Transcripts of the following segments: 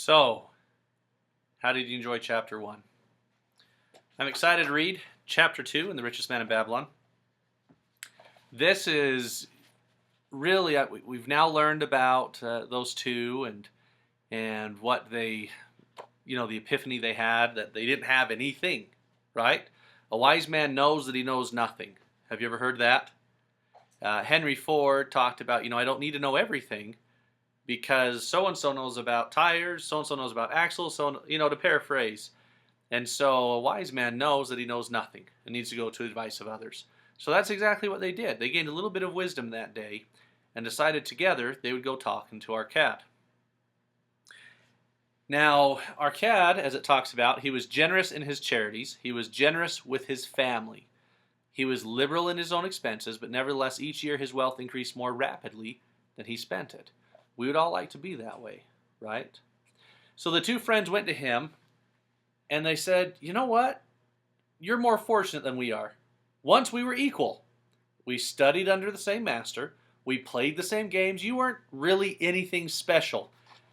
So, how did you enjoy chapter 1? I'm excited to read chapter 2 in The Richest Man in Babylon. This is really, we've now learned about those two and what they, the epiphany they had, that they didn't have anything, right? A wise man knows that he knows nothing. Have you ever heard that? Henry Ford talked about, I don't need to know everything, because so-and-so knows about tires, so-and-so knows about axles, to paraphrase. And so a wise man knows that he knows nothing and needs to go to the advice of others. So that's exactly what they did. They gained a little bit of wisdom that day and decided together they would go talking to Arcad. Now, Arcad, as it talks about, he was generous in his charities. He was generous with his family. He was liberal in his own expenses, but nevertheless each year his wealth increased more rapidly than he spent it. We would all like to be that way, right? So the two friends went to him and they said, you know what? You're more fortunate than we are. Once we were equal. We studied under the same master. We played the same games. You weren't really anything special,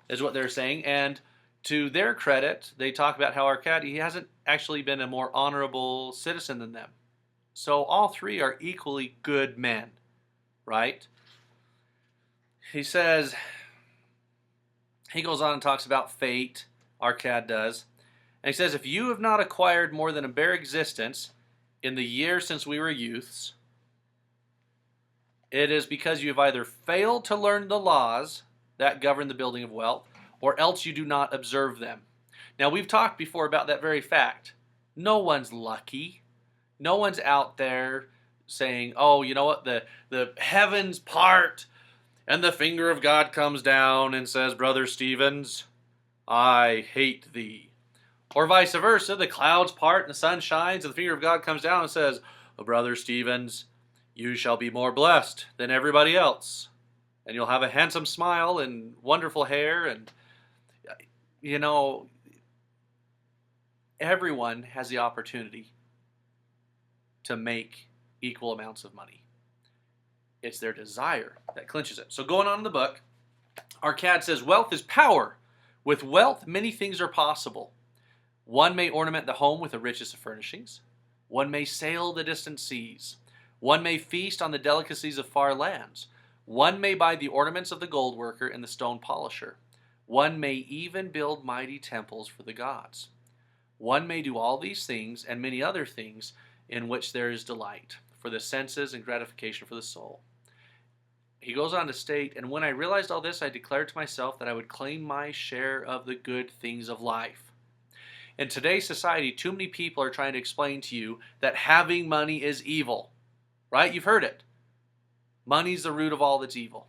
is what they're saying. And to their credit, they talk about how Arcad, he hasn't actually been a more honorable citizen than them. So all three are equally good men, right? He says, he goes on and talks about fate, Arcad does. And he says, if you have not acquired more than a bare existence in the years since we were youths, it is because you have either failed to learn the laws that govern the building of wealth, or else you do not observe them. Now, we've talked before about that very fact. No one's lucky. No one's out there saying, oh, you know what, the heavens part, and the finger of God comes down and says, Brother Stevens, I hate thee. Or vice versa, the clouds part and the sun shines and the finger of God comes down and says, oh, Brother Stevens, you shall be more blessed than everybody else. And you'll have a handsome smile and wonderful hair. And, everyone has the opportunity to make equal amounts of money. It's their desire that clinches it. So going on in the book, Arcad says, wealth is power. With wealth, many things are possible. One may ornament the home with the richest of furnishings. One may sail the distant seas. One may feast on the delicacies of far lands. One may buy the ornaments of the gold worker and the stone polisher. One may even build mighty temples for the gods. One may do all these things and many other things in which there is delight for the senses and gratification for the soul. He goes on to state, and when I realized all this, I declared to myself that I would claim my share of the good things of life. In today's society, too many people are trying to explain to you that having money is evil. Right? You've heard it. Money's the root of all that's evil.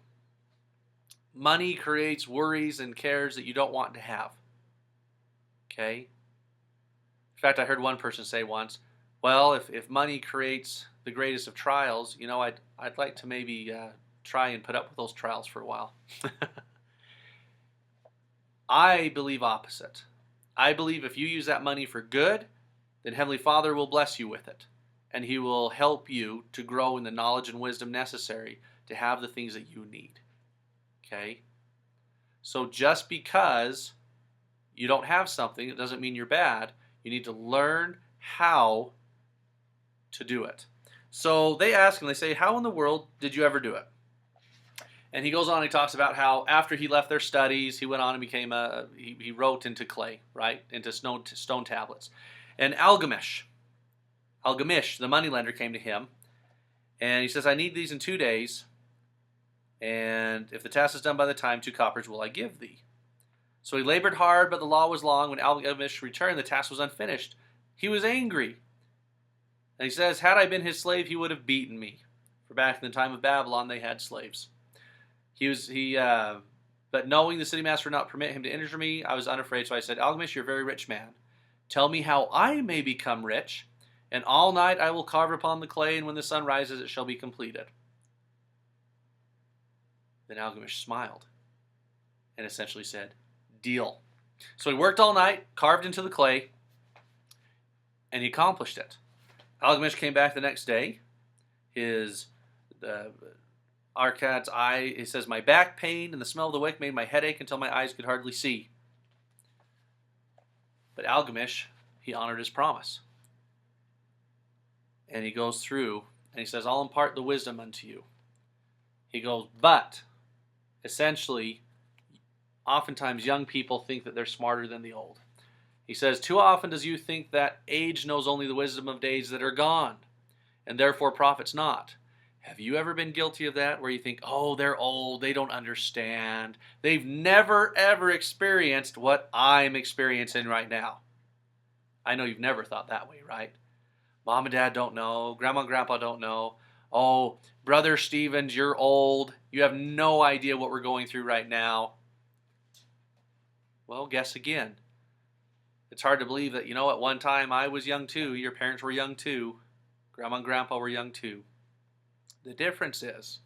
Money creates worries and cares that you don't want to have. Okay? In fact, I heard one person say once, well, if money creates the greatest of trials, I'd like to maybe try and put up with those trials for a while. I believe opposite. I believe if you use that money for good, then Heavenly Father will bless you with it. And He will help you to grow in the knowledge and wisdom necessary to have the things that you need. Okay? So just because you don't have something, it doesn't mean you're bad. You need to learn how to do it. So they ask him, they say, how in the world did you ever do it? And he goes on, he talks about how after he left their studies, he went on and became he wrote into clay, right? Into stone tablets. And Algamish, the moneylender, came to him. And he says, I need these in 2 days. And if the task is done by the time, 2 coppers will I give thee. So he labored hard, but the law was long. When Algamish returned, the task was unfinished. He was angry. And he says, had I been his slave, he would have beaten me. For back in the time of Babylon, they had slaves. But knowing the city master would not permit him to injure me, I was unafraid. So I said, Algamish, you're a very rich man. Tell me how I may become rich, and all night I will carve upon the clay, and when the sun rises, it shall be completed. Then Algamish smiled and essentially said, deal. So he worked all night, carved into the clay, and he accomplished it. Algamish came back the next day. Arcad's eye, he says, my back pain and the smell of the wick made my head ache until my eyes could hardly see. But Algamish, he honored his promise. And he goes through and he says, I'll impart the wisdom unto you. He goes, but essentially, oftentimes young people think that they're smarter than the old. He says, too often does you think that age knows only the wisdom of days that are gone, and therefore profits not. Have you ever been guilty of that, where you think, oh, they're old, they don't understand, they've never ever experienced what I'm experiencing right now? I know you've never thought that way, right? Mom and Dad don't know, Grandma and Grandpa don't know. Oh, Brother Stevens, you're old, you have no idea what we're going through right now. Well, guess again. It's hard to believe that, at one time I was young too, your parents were young too, Grandma and Grandpa were young too. The difference is,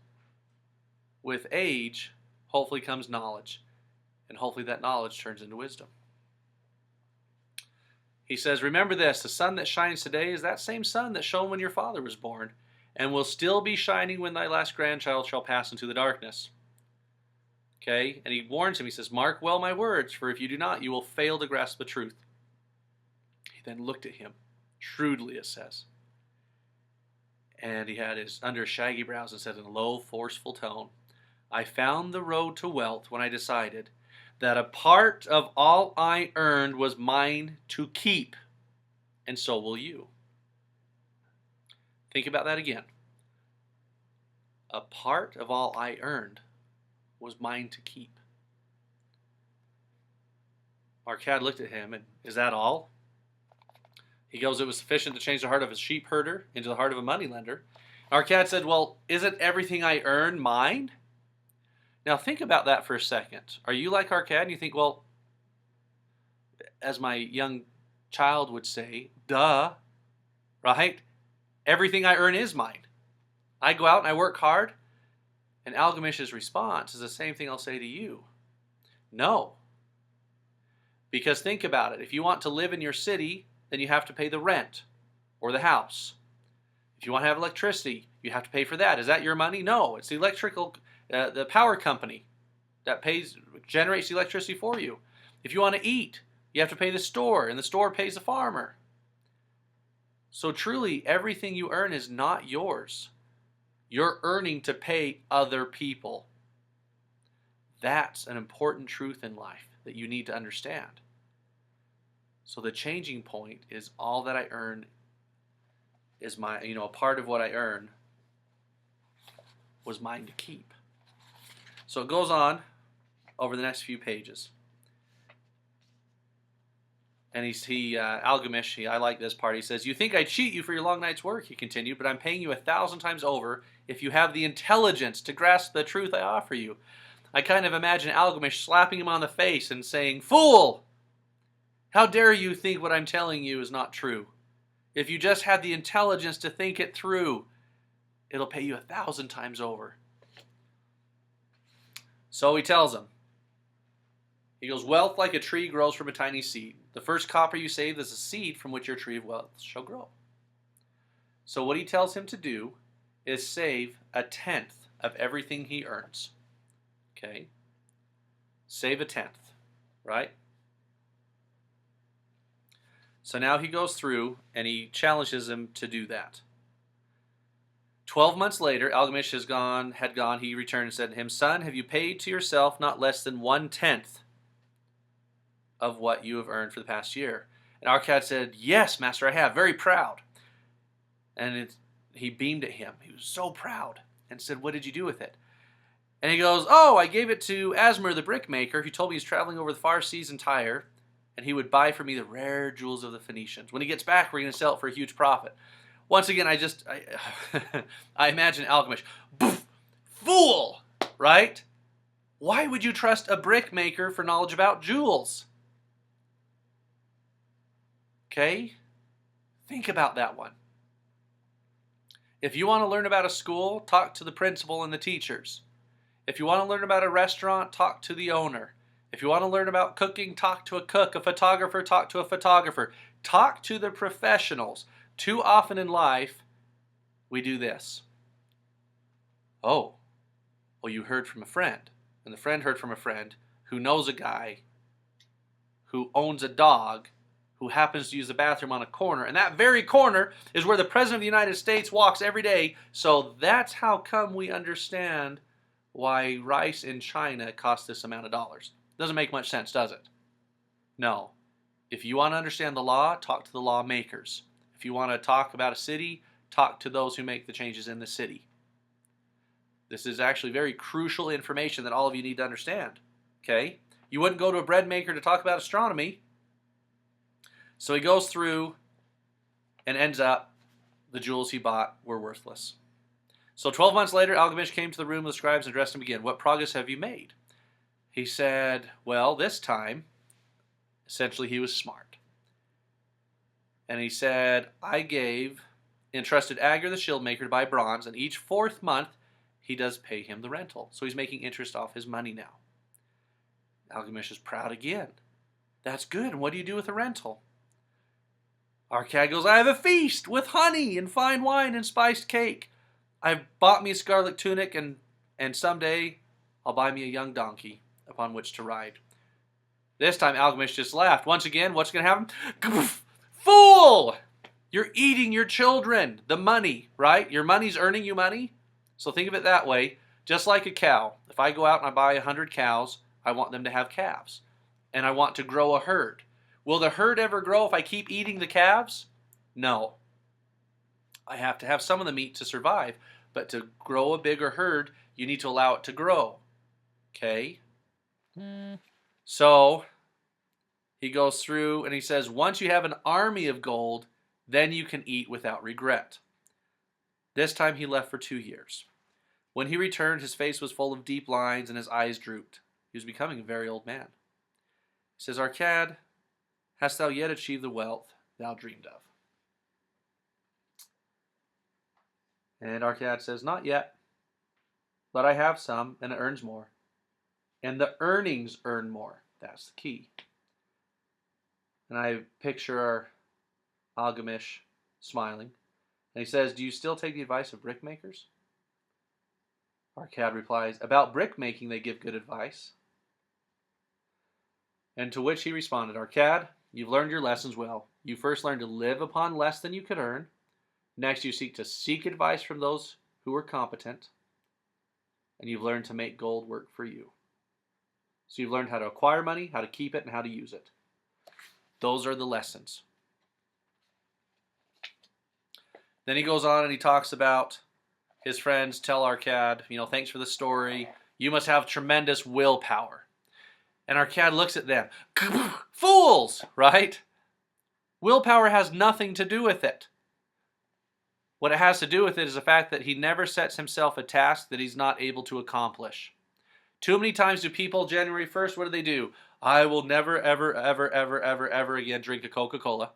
with age, hopefully comes knowledge, and hopefully that knowledge turns into wisdom. He says, remember this, the sun that shines today is that same sun that shone when your father was born, and will still be shining when thy last grandchild shall pass into the darkness. Okay, and he warns him, he says, mark well my words, for if you do not, you will fail to grasp the truth. He then looked at him, shrewdly it says, and he had his under his shaggy brows and said in a low, forceful tone, I found the road to wealth when I decided that a part of all I earned was mine to keep, and so will you. Think about that again. A part of all I earned was mine to keep. Arcad looked at him and, is that all? He goes, it was sufficient to change the heart of a sheep herder into the heart of a moneylender. Arcad said, well, isn't everything I earn mine? Now think about that for a second. Are you like Arcad and you think, well, as my young child would say, duh, right? Everything I earn is mine. I go out and I work hard. And Algamish's response is the same thing I'll say to you. No. Because think about it. If you want to live in your city, then you have to pay the rent or the house. If you want to have electricity, you have to pay for that. Is that your money? No, it's the power company that generates the electricity for you. If you want to eat, you have to pay the store, and the store pays the farmer. So truly, everything you earn is not yours. You're earning to pay other people. That's an important truth in life that you need to understand. So the changing point is all that I earn is my, a part of what I earn was mine to keep. So it goes on over the next few pages. And Algamish, I like this part. He says, you think I cheat you for your long night's work, he continued, but I'm paying you 1,000 times over if you have the intelligence to grasp the truth I offer you. I kind of imagine Algamish slapping him on the face and saying, fool! How dare you think what I'm telling you is not true? If you just had the intelligence to think it through, it'll pay you 1,000 times over. So he tells him, he goes, wealth like a tree grows from a tiny seed. The first copper you save is a seed from which your tree of wealth shall grow. So what he tells him to do is save 1/10 of everything he earns. Okay? Save 1/10, right? So now he goes through and he challenges him to do that. 12 months later, Algamish had gone, he returned and said to him, son, have you paid to yourself not less than 1/10 of what you have earned for the past year? And Arcad said, yes, master, I have, very proud. And he beamed at him. He was so proud and said, what did you do with it? And he goes, oh, I gave it to Asmer the brickmaker, who told me he's traveling over the far seas in Tyre, and he would buy for me the rare jewels of the Phoenicians. When he gets back, we're going to sell it for a huge profit. Once again, I imagine Algamish, fool, right? Why would you trust a brickmaker for knowledge about jewels? Okay? Think about that one. If you want to learn about a school, talk to the principal and the teachers. If you want to learn about a restaurant, talk to the owner. If you want to learn about cooking, talk to a cook. A photographer, talk to a photographer. Talk to the professionals. Too often in life, we do this. Oh, well, you heard from a friend. And the friend heard from a friend who knows a guy who owns a dog who happens to use the bathroom on a corner. And that very corner is where the President of the United States walks every day. So that's how come we understand why rice in China costs this amount of dollars. Doesn't make much sense, does it? No. If you want to understand the law, talk to the lawmakers. If you want to talk about a city, talk to those who make the changes in the city. This is actually very crucial information that all of you need to understand. Okay? You wouldn't go to a bread maker to talk about astronomy. So he goes through and ends up, the jewels he bought were worthless. So 12 months later, Algamish came to the room of the scribes and addressed him again. What progress have you made? He said, well, this time, essentially he was smart. And he said, I entrusted Agur the shield maker to buy bronze, and each 4th month he does pay him the rental. So he's making interest off his money now. Algamish is proud again. That's good. And what do you do with the rental? Arkad goes, I have a feast with honey and fine wine and spiced cake. I've bought me a scarlet tunic, and someday I'll buy me a young donkey upon which to ride. This time Algamish just laughed. Once again, what's going to happen? Fool! You're eating your children, the money, right? Your money's earning you money. So think of it that way. Just like a cow. If I go out and I buy 100 cows, I want them to have calves. And I want to grow a herd. Will the herd ever grow if I keep eating the calves? No. I have to have some of the meat to survive. But to grow a bigger herd, you need to allow it to grow. Okay? So he goes through and he says, once you have an army of gold, then you can eat without regret. This time he left for 2 years. When he returned, his face was full of deep lines and his eyes drooped. He was becoming a very old man. He says, Arkad, hast thou yet achieved the wealth thou dreamed of? And Arkad says, not yet, but I have some, and it earns more. And the earnings earn more. That's the key. And I picture Algamish smiling. And he says, do you still take the advice of brickmakers? Arkad replies, about brickmaking they give good advice. And to which he responded, Arkad, you've learned your lessons well. You first learned to live upon less than you could earn. Next, you seek advice from those who are competent. And you've learned to make gold work for you. So you've learned how to acquire money, how to keep it, and how to use it. Those are the lessons. Then he goes on and he talks about his friends tell Arkad, thanks for the story. You must have tremendous willpower. And Arkad looks at them. Fools, right? Willpower has nothing to do with it. What it has to do with it is the fact that he never sets himself a task that he's not able to accomplish. Too many times do people, January 1st, what do? I will never, ever, ever, ever, ever, ever again drink a Coca-Cola.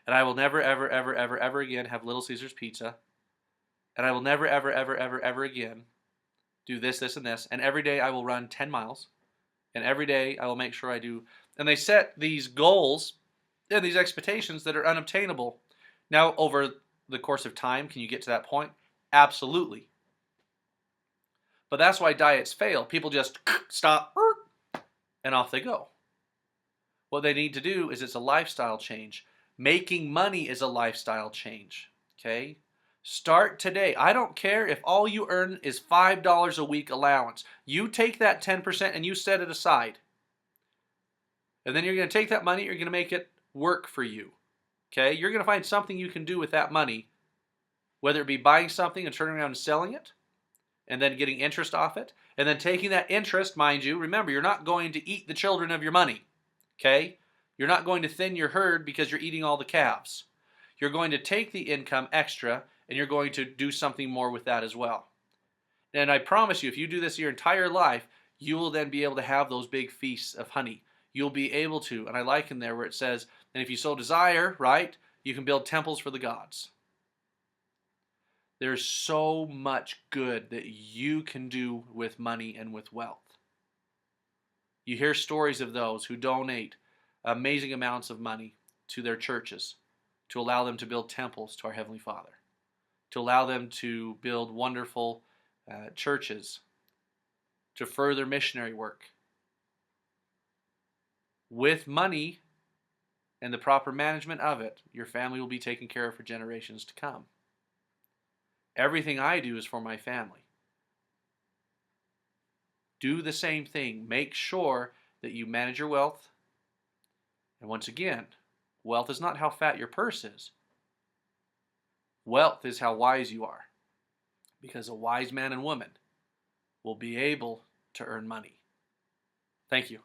And I will never, ever, ever, ever, ever again have Little Caesars pizza. And I will never, ever, ever, ever, ever again do this, this, and this. And every day I will run 10 miles. And every day I will make sure I do. And they set these goals and these expectations that are unobtainable. Now, over the course of time, can you get to that point? Absolutely. But that's why diets fail. People just stop and off they go. What they need to do is it's a lifestyle change. Making money is a lifestyle change. Okay? Start today. I don't care if all you earn is $5 a week allowance. You take that 10% and you set it aside. And then you're going to take that money, you're going to make it work for you. Okay? You're going to find something you can do with that money, whether it be buying something and turning around and selling it, and then getting interest off it, and then taking that interest, mind you, remember, you're not going to eat the children of your money. Okay? You're not going to thin your herd because you're eating all the calves. You're going to take the income extra and you're going to do something more with that as well. And I promise you, if you do this your entire life, you will then be able to have those big feasts of honey. You'll be able to, and I like in there where it says, and if you so desire, right, you can build temples for the gods. There's so much good that you can do with money and with wealth. You hear stories of those who donate amazing amounts of money to their churches to allow them to build temples to our Heavenly Father, to allow them to build wonderful churches, to further missionary work. With money and the proper management of it, your family will be taken care of for generations to come. Everything I do is for my family. Do the same thing. Make sure that you manage your wealth. And once again, wealth is not how fat your purse is. Wealth is how wise you are. Because a wise man and woman will be able to earn money. Thank you.